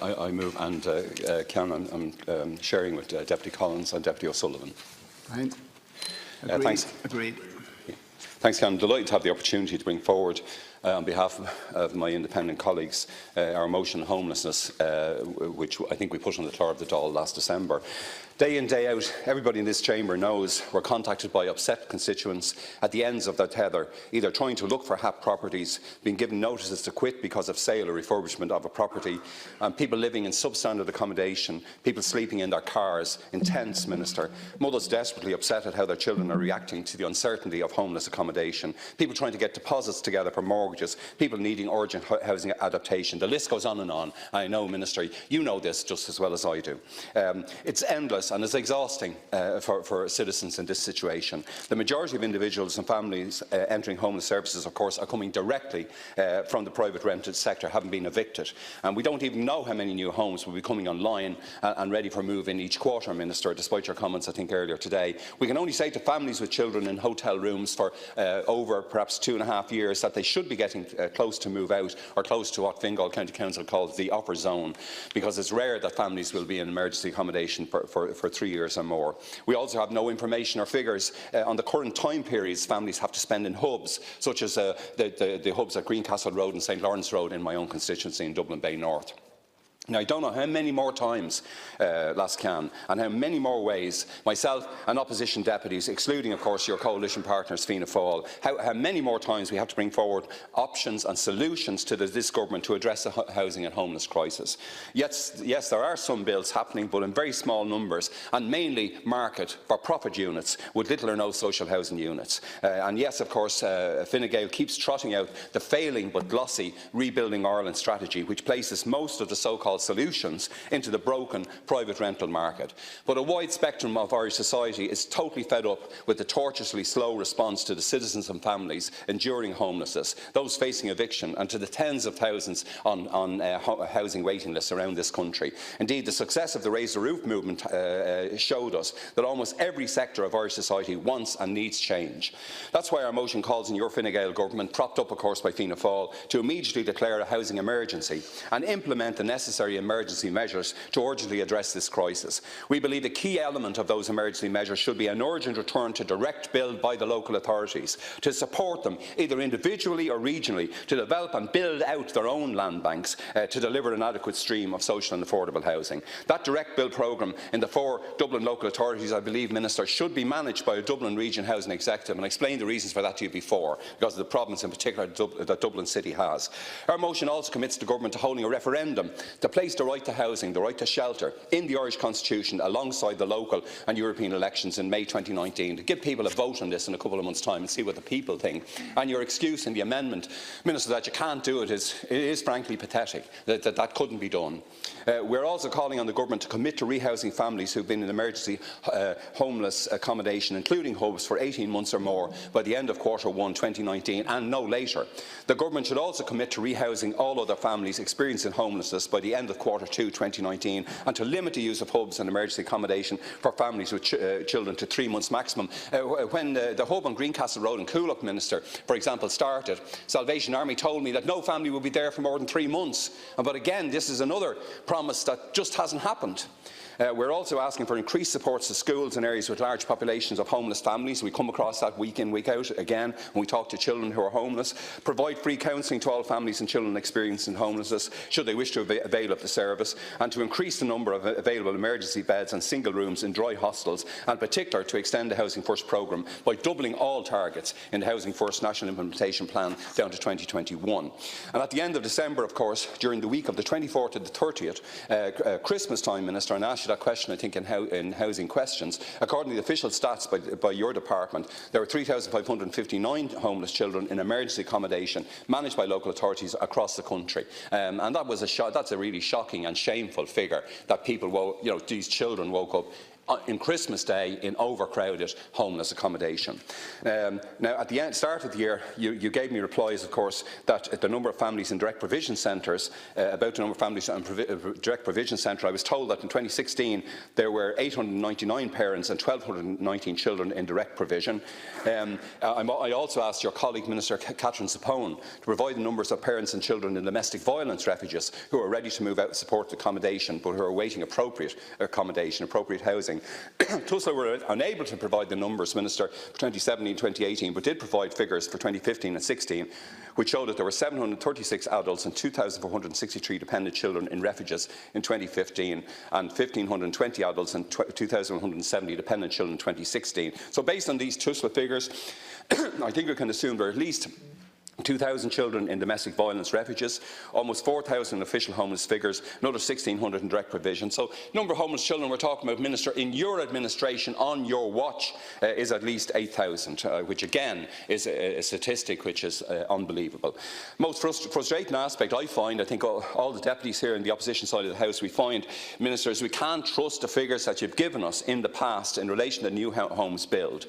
I move, and Cian, I'm sharing with Deputy Collins and Deputy O'Sullivan. Right. Agreed. Thanks. Agreed. Thanks, Cian. I'm delighted to have the opportunity to bring forward, on behalf of my independent colleagues, our motion on homelessness, which I think we put on the floor of the Dáil last December. Day in, day out, everybody in this chamber knows we're contacted by upset constituents at the ends of their tether, either trying to look for HAP properties, being given notices to quit because of sale or refurbishment of a property, and people living in substandard accommodation, people sleeping in their cars, in tents, Minister, mothers desperately upset at how their children are reacting to the uncertainty of homeless accommodation, people trying to get deposits together for mortgages, people needing urgent housing adaptation. The list goes on and on. I know, Minister, you know this just as well as I do. It's endless and it's exhausting for citizens in this situation. The majority of individuals and families entering homeless services, of course, are coming directly from the private rented sector, having been evicted. And we don't even know how many new homes will be coming online and ready for move in each quarter, Minister, despite your comments, I think, earlier today. We can only say to families with children in hotel rooms for over perhaps 2.5 years that they should be getting close to move out, or close to what Fingal County Council calls the offer zone, because it's rare that families will be in emergency accommodation for 3 years or more. We also have no information or figures on the current time periods families have to spend in hubs, such as the hubs at Greencastle Road and St Lawrence Road in my own constituency in Dublin Bay North. Now, I don't know how many more times, Lascan, and how many more ways myself and opposition deputies, excluding, of course, your coalition partners, Fianna Fáil, how many more times we have to bring forward options and solutions to this government to address the housing and homeless crisis. Yes, there are some bills happening, but in very small numbers, and mainly market for profit units with little or no social housing units. And yes, of course, Fine Gael keeps trotting out the failing but glossy Rebuilding Ireland strategy, which places most of the so-called solutions into the broken private rental market. But a wide spectrum of Irish society is totally fed up with the tortuously slow response to the citizens and families enduring homelessness, those facing eviction, and to the tens of thousands on housing waiting lists around this country. Indeed, the success of the Raise the Roof movement showed us that almost every sector of Irish society wants and needs change. That's why our motion calls on your Fine Gael government, propped up of course by Fianna Fáil, to immediately declare a housing emergency and implement the necessary emergency measures to urgently address this crisis. We believe a key element of those emergency measures should be an urgent return to direct build by the local authorities, to support them either individually or regionally to develop and build out their own land banks to deliver an adequate stream of social and affordable housing. That direct build programme in the 4 Dublin local authorities, I believe, Minister, should be managed by a Dublin Region Housing Executive, and I explained the reasons for that to you before, because of the problems in particular that Dublin City has. Our motion also commits the government to holding a referendum to place the right to housing, the right to shelter, in the Irish Constitution alongside the local and European elections in May 2019, to give people a vote on this in a couple of months' time and see what the people think. And your excuse in the amendment, Minister, that you can't do it is frankly pathetic, that couldn't be done. We're also calling on the government to commit to rehousing families who've been in emergency homeless accommodation, including hubs, for 18 months or more by the end of Q1 2019 and no later. The government should also commit to rehousing all other families experiencing homelessness by the end of Q2 2019, and to limit the use of hubs and emergency accommodation for families with children to 3 months maximum. When the hub on Greencastle Road in Coolock, Minister, for example, started, Salvation Army told me that no family would be there for more than 3 months. But again, this is another promise that just hasn't happened. We're also asking for increased supports to schools in areas with large populations of homeless families. We come across that week in, week out again when we talk to children who are homeless. Provide free counselling to all families and children experiencing homelessness, should they wish to avail of the service, and to increase the number of available emergency beds and single rooms in dry hostels, and in particular to extend the Housing First programme by doubling all targets in the Housing First National Implementation Plan down to 2021. And at the end of December, of course, during the week of the 24th to the 30th, Christmas time, Minister, and asked that question, I think, in housing questions. According to the official stats by your department, there were 3,559 homeless children in emergency accommodation managed by local authorities across the country, and that's a really shocking and shameful figure, that people, these children woke up in Christmas Day in overcrowded homeless accommodation. Now, at the start of the year, you gave me replies, of course, that the number of families in direct provision centres, about the number of families in direct provision centre, I was told that in 2016 there were 899 parents and 1,219 children in direct provision. I also asked your colleague, Minister Catherine Sapone, to provide the numbers of parents and children in domestic violence refuges who are ready to move out and support accommodation, but who are awaiting appropriate accommodation, appropriate housing. TUSLA were unable to provide the numbers, Minister, for 2017-2018, but did provide figures for 2015 and 16, which showed that there were 736 adults and 2,463 dependent children in refuges in 2015, and 1,520 adults and 2,170 dependent children in 2016. So based on these TUSLA figures, I think we can assume there are at least 2,000 children in domestic violence refuges, almost 4,000 official homeless figures, another 1,600 in direct provision. So number of homeless children we're talking about, Minister, in your administration on your watch is at least 8,000, which again is a statistic which is unbelievable. Most frustrating aspect I find, I think all the deputies here in the opposition side of the House, we find, Ministers, we can't trust the figures that you've given us in the past in relation to new homes build.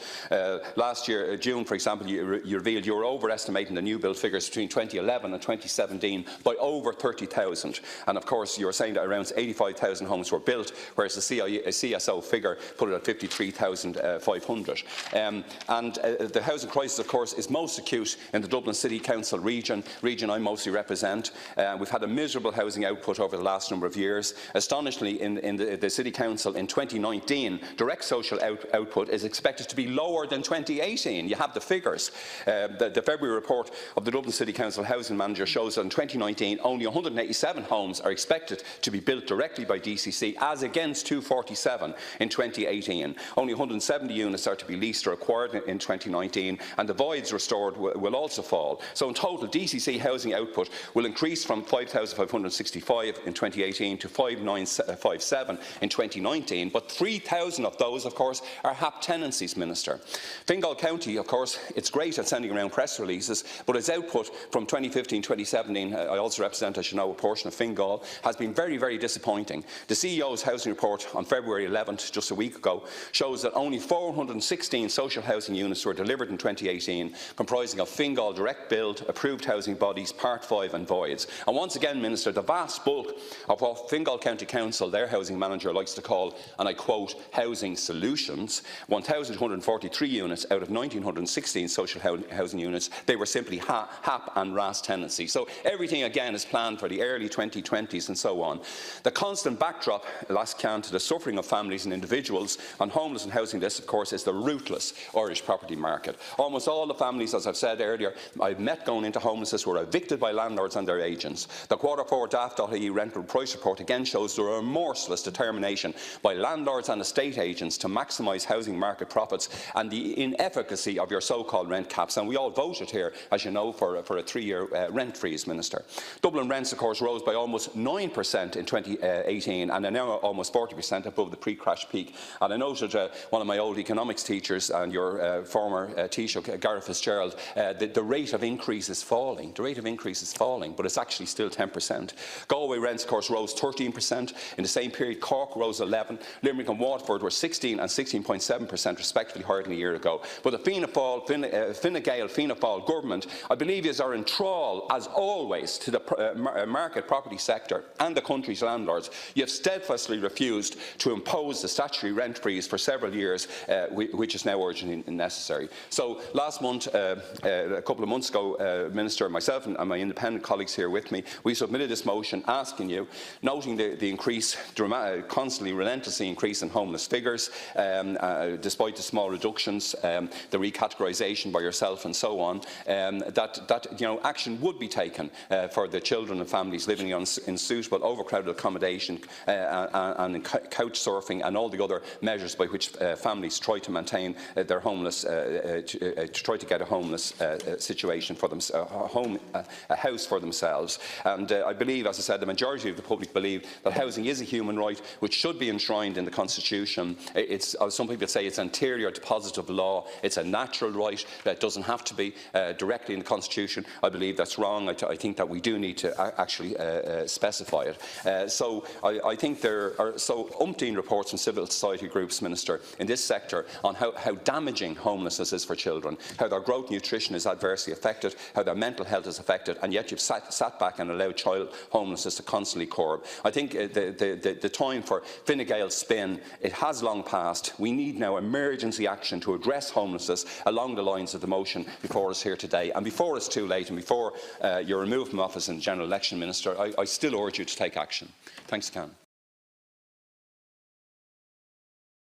Last year, June, for example, you revealed you were overestimating the new build figures between 2011 and 2017 by over 30,000. And of course, you were saying that around 85,000 homes were built, whereas the CSO figure put it at 53,500. The housing crisis, of course, is most acute in the Dublin City Council region I mostly represent. We've had a miserable housing output over the last number of years. Astonishingly, in the City Council in 2019, direct social output is expected to be lower than 2018. You have the figures. The February report of the Dublin City Council Housing Manager shows that in 2019 only 187 homes are expected to be built directly by DCC, as against 247 in 2018. Only 170 units are to be leased or acquired in 2019, and the voids restored will also fall. So in total, DCC housing output will increase from 5,565 in 2018 to 5,957 in 2019, but 3,000 of those, of course, are HAP tenancies, Minister. Fingal County, of course, it's great at sending around press releases, but its output from 2015-2017, I also represent, as you know, a portion of Fingal, has been very, very disappointing. The CEO's housing report on February 11th, just a week ago, shows that only 416 social housing units were delivered in 2018, comprising of Fingal direct build, approved housing bodies, Part 5 and voids. And once again, Minister, the vast bulk of what Fingal County Council, their housing manager, likes to call, and I quote, housing solutions, 1,243 units out of 1,916 social housing units, they were simply HAP and RAS tenancy. So everything again is planned for the early 2020s and so on. The constant backdrop, last count, to the suffering of families and individuals on homeless and housing lists, of course, is the ruthless Irish property market. Almost all the families, as I've said earlier, I've met going into homelessness were evicted by landlords and their agents. The Q4 Daft.ie rental price report again shows the remorseless determination by landlords and estate agents to maximise housing market profits and the inefficacy of your so-called rent caps. And we all voted here, as you know, for a 3-year rent freeze, Minister. Dublin rents, of course, rose by almost 9% in 2018 and are now almost 40% above the pre-crash peak. And I noted one of my old economics teachers and your former Taoiseach, Gareth Fitzgerald, the rate of increase is falling. The rate of increase is falling, but it's actually still 10%. Galway rents, of course, rose 13%. In the same period, Cork rose 11%. Limerick and Waterford were 16 and 16.7% respectively higher than a year ago. But the Fine Gael, Fianna Fáil government, I believe, are in thrall, as always, to the market property sector and the country's landlords. You have steadfastly refused to impose the statutory rent freeze for several years, which is now urgently necessary. So last month, a couple of months ago, Minister, myself and my independent colleagues here with me, we submitted this motion asking you, noting the increase, constantly, relentlessly increase in homeless figures, despite the small reductions, the recategorisation by yourself and so on, that action would be taken for the children and families living in suitable, overcrowded accommodation and couch surfing and all the other measures by which families try to maintain their homeless, try to get a homeless situation for them, a house for themselves. And I believe, as I said, the majority of the public believe that housing is a human right which should be enshrined in the Constitution. It's, some people say it's anterior to positive law. It's a natural right that doesn't have to be directly in the Constitution. I believe that's wrong. I think that we do need to actually specify it. So I think there are umpteen reports from civil society groups, Minister, in this sector on how damaging homelessness is for children, how their growth nutrition is adversely affected, how their mental health is affected, and yet you've sat back and allowed child homelessness to constantly curb. I think the time for Fine Gael's spin, it has long passed. We need now emergency action to address homelessness along the lines of the motion before us here today. And before it's too late, and before you're removed from office in the general election, Minister, I still urge you to take action. Thanks, Can.